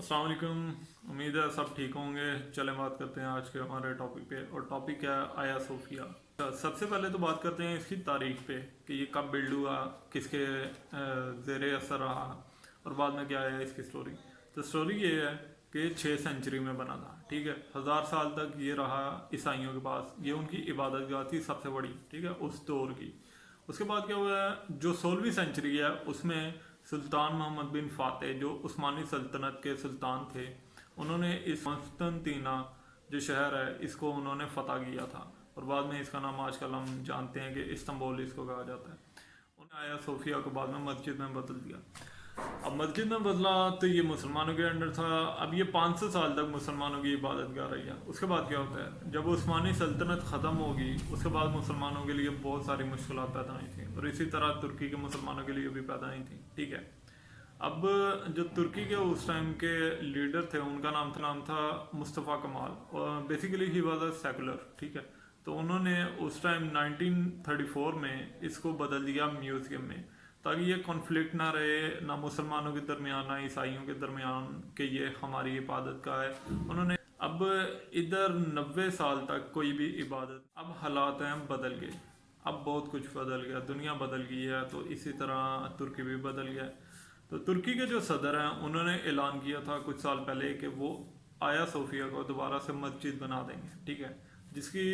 अस्सलाम वालेकुम। उम्मीद है सब ठीक होंगे। चलें बात करते हैं आज के हमारे टॉपिक पे, और टॉपिक है आया सोफिया। सबसे पहले तो बात करते हैं इसकी तारीख पे कि ये कब बिल्ड हुआ, किसके ज़ेरे असर रहा, और बाद में क्या है इसकी स्टोरी। तो स्टोरी ये है कि 6 सेंचुरी में बना था, ठीक है। 1000 साल तक ये रहा ईसाइयों के पास, ये उनकी इबादत गाह थी सबसे बड़ी, ठीक है, उस दौर की। उसके बाद क्या हुआ है, जो 16वीं सेंचुरी है उसमें सुल्तान मोहम्मद बिन फातेह जो उस्मानी सल्तनत के सुल्तान थे, उन्होंने इस कॉन्स्टेंटीना जो शहर है इसको उन्होंने फ़तह किया था, और बाद में इसका नाम आजकल हम जानते हैं कि इस्तांबुल इसको कहा जाता है। उन्होंने आया सोफिया को बाद में मस्जिद में बदल दिया। अब मस्जिद में बदला तो ये मुसलमानों के अंडर था। अब ये 500 साल तक मुसलमानों की इबादत गाह रही है। उसके बाद क्या होता है, जब उस्मानी सल्तनत ख़त्म होगी उसके बाद मुसलमानों के लिए बहुत सारी मुश्किलात पैदा हुई थी, और इसी तरह तुर्की के मुसलमानों के लिए भी पैदा हुई थी, ठीक है। अब जो तुर्की के उस टाइम के लीडर थे उनका नाम था मुस्तफ़ा कमाल, और basically he was a secular, ठीक है। तो उन्होंने उस टाइम 1934 में इसको बदल दिया म्यूज़ियम में, ताकि ये कॉन्फ्लिक्ट ना रहे, ना मुसलमानों के दरमियान ना ईसाइयों के दरमियान कि ये हमारी इबादत का है। उन्होंने अब इधर 90 साल तक कोई भी इबादत, अब हालात हैं बदल गए, अब बहुत कुछ बदल गया, दुनिया बदल गई है, तो इसी तरह तुर्की भी बदल गया। तो तुर्की के जो सदर हैं उन्होंने ऐलान किया था कुछ साल पहले कि वो आया सोफिया को दोबारा से मस्जिद बना देंगे, ठीक है, जिसकी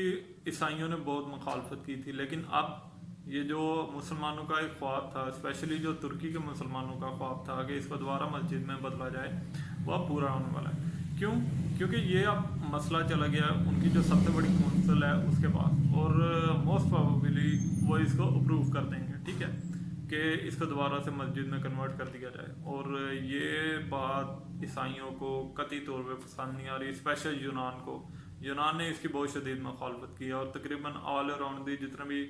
ईसाइयों ने बहुत मुखालफत की थी। लेकिन अब ये जो मुसलमानों का एक ख्वाब था, स्पेशली जो तुर्की के मुसलमानों का ख्वाब था कि इसको दोबारा मस्जिद में बदला जाए, वो अब पूरा होने वाला है। क्यों? क्योंकि ये अब मसला चला गया है उनकी जो सबसे बड़ी कौंसिल है उसके पास, और मोस्ट प्रोबेबली वो इसको अप्रूव कर देंगे, ठीक है, कि इसको दोबारा से मस्जिद में कन्वर्ट कर दिया जाए। और ये बात ईसाइयों को कतई तौर पे पसंद नहीं आ रही, स्पेशल यूनान को। यूनान ने इसकी बहुत शदीद मुखालफत की है, और तकरीबन ऑल अराउंड दी जितने भी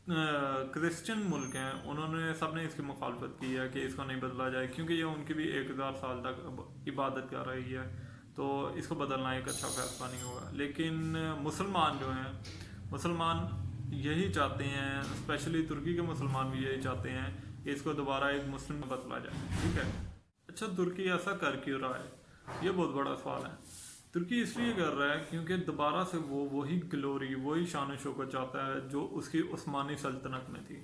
क्रिश्चियन मुल्क हैं उन्होंने सब ने इसकी मुखालफत की है कि इसको नहीं बदला जाए, क्योंकि ये उनकी भी 1000 साल तक इबादत कर रही है, तो इसको बदलना एक अच्छा फैसला नहीं होगा। लेकिन मुसलमान जो हैं, मुसलमान यही चाहते हैं, स्पेशली तुर्की के मुसलमान भी यही चाहते हैं कि इसको दोबारा एक मुस्लिम में बदला जाए, ठीक है। अच्छा, तुर्की ऐसा कर क्यों रहा है, ये बहुत बड़ा सवाल है। तुर्की इसलिए कर रहा है क्योंकि दोबारा से वो वही ग्लोरी, वही शान शौकत चाहता है जो उसकी उस्मानी सल्तनत में थी।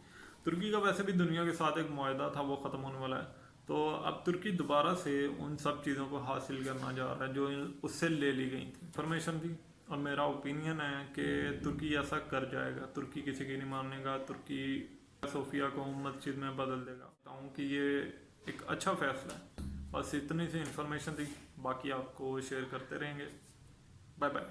तुर्की का वैसे भी दुनिया के साथ एक मुआहदा था, वो ख़त्म होने वाला है, तो अब तुर्की दोबारा से उन सब चीज़ों को हासिल करना चाह रहा है जो उससे ले ली गई थी, इंफॉर्मेशन थी। और मेरा ओपिनियन है कि तुर्की ऐसा कर जाएगा, तुर्की किसी की नहीं मानेगा, तुर्की सोफिया को मस्जिद में बदल देगा। बताऊँ कि ये एक अच्छा फैसला है। बस इतनी सी इन्फॉर्मेशन थी, बाकी आपको शेयर करते रहेंगे। Bye bye.